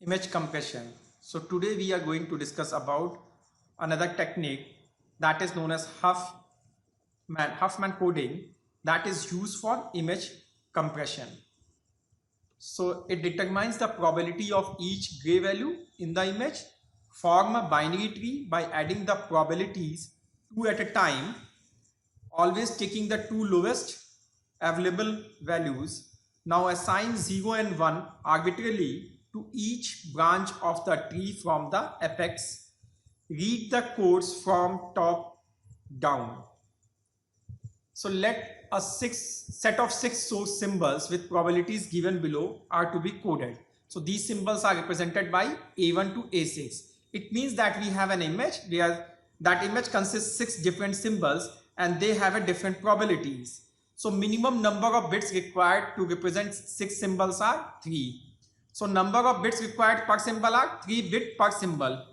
Image compression. So today we are going to discuss about another technique that is known as Huffman coding that is used for image compression. So it determines the probability of each gray value in the image, form a binary tree by adding the probabilities two at a time, always taking the two lowest available values. Now assign 0 and 1 arbitrarily to each branch of the tree from the apex. Read the codes from top down. So let a set of six source symbols with probabilities given below are to be coded. So these symbols are represented by A1 to A6. It means that we have an image where that image consists six different symbols and they have a different probabilities. So minimum number of bits required to represent six symbols are 3. So number of bits required per symbol are 3 bits per symbol.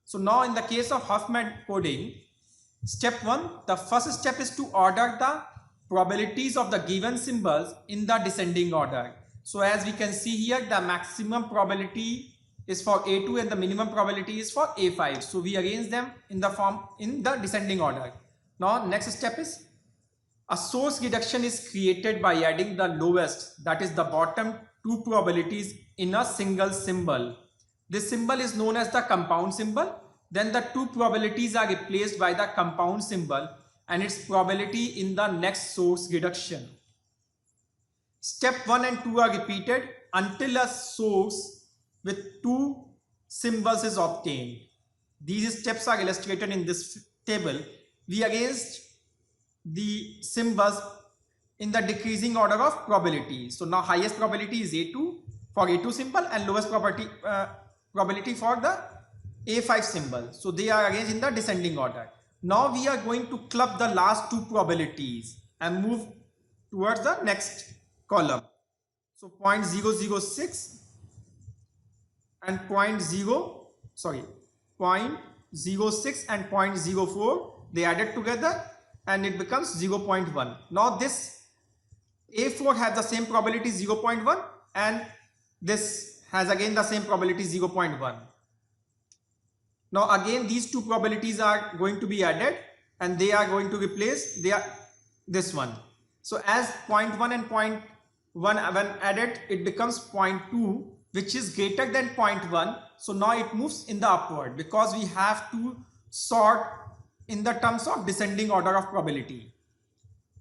So now in the case of Huffman coding, step 1, the first step is to order the probabilities of the given symbols in the descending order. So as we can see here, the maximum probability is for A2 and the minimum probability is for A5. So we arrange them in the descending order. Now next step is a source reduction is created by adding the lowest, that is the bottom two probabilities in a single symbol. This symbol is known as the compound symbol. Then the two probabilities are replaced by the compound symbol and its probability in the next source reduction. Step 1 and 2 are repeated until a source with two symbols is obtained. These steps are illustrated in this table. We arranged the symbols in the decreasing order of probability. So now highest probability is A2 for A2 symbol and lowest probability for the A5 symbol. So they are arranged in the descending order. Now we are going to club the last two probabilities and move towards the next column. So 0.006 and 0.06 and 0.04, they added together and it becomes 0.1. Now this A4 has the same probability 0.1 and this has again the same probability 0.1. Now again these two probabilities are going to be added and they are going to replace this one. So as 0.1 and 0.1 when added, it becomes 0.2, which is greater than 0.1. So now it moves in the upward because we have to sort in the terms of descending order of probability.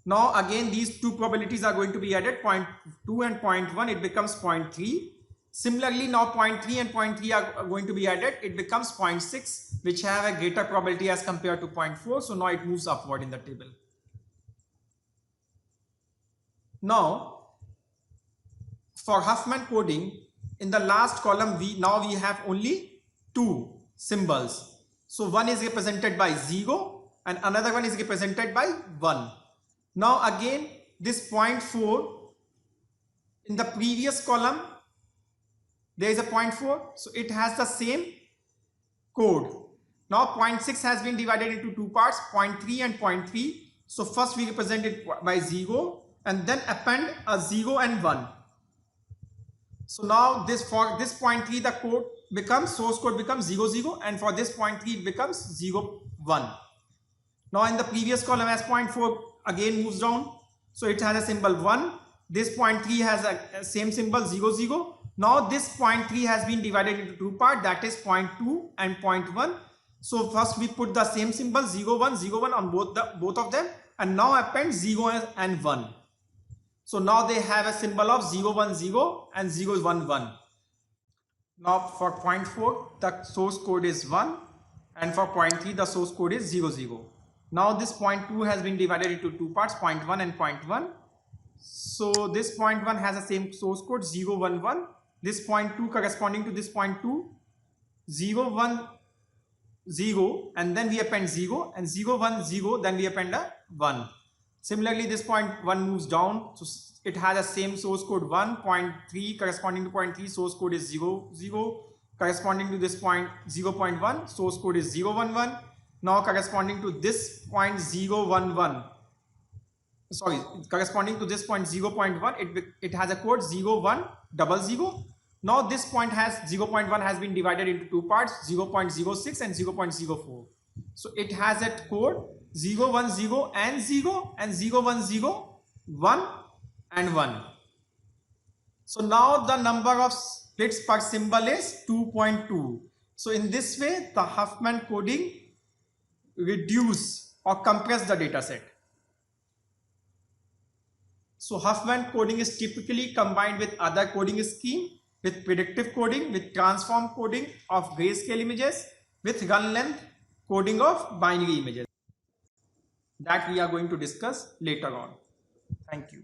Now again these two probabilities are going to be added, 0.2 and 0.1, it becomes 0.3. Similarly now 0.3 and 0.3 are going to be added, it becomes 0.6, which have a greater probability as compared to 0.4. So now it moves upward in the table. Now for Huffman coding, in the last column we have only two symbols. So one is represented by 0 and another one is represented by 1. Now again this 0.4, in the previous column there is a 0.4, so it has the same code. Now 0.6 has been divided into two parts, 0.3 and 0.3. So first we represent it by 0 and then append a 0 and 1. So now for this 0.3 the code becomes, source code becomes 00 and for this 0.3 it becomes 01. Now in the previous column as 0.4 again moves down, so it has a symbol 1. This 0.3 has a same symbol 00. Now this 0.3 has been divided into two parts, that is 0.2 and 0.1. So first we put the same symbol 01 on both of them and now append 0 and 1. So now they have a symbol of 010 and 011. Now for 0.4 the source code is 1 and for 0.3 the source code is 00. Now this 0.2 has been divided into two parts, 0.1 and 0.1. So this 0.1 has the same source code 011. This 0.2 corresponding to this 0.2, 010, and then we append 0 and 010, then we append a 1. Similarly this 0.1 moves down, so it has the same source code 1, 0.3 corresponding to 0.3 source code is 00, corresponding to this 0.1 source code is 011. Now corresponding to this 0.011, corresponding to this 0.1, it has a code 0100. Now this point has 0.1 has been divided into two parts, 0.06 and 0.04. So it has a code 010 and 0 and 010 1 and 1. So now the number of bits per symbol is 2.2. So in this way, the Huffman coding reduce or compress the data set. So Huffman coding is typically combined with other coding scheme, with predictive coding, with transform coding of grayscale images, with run length coding of binary images, that we are going to discuss later on. Thank you.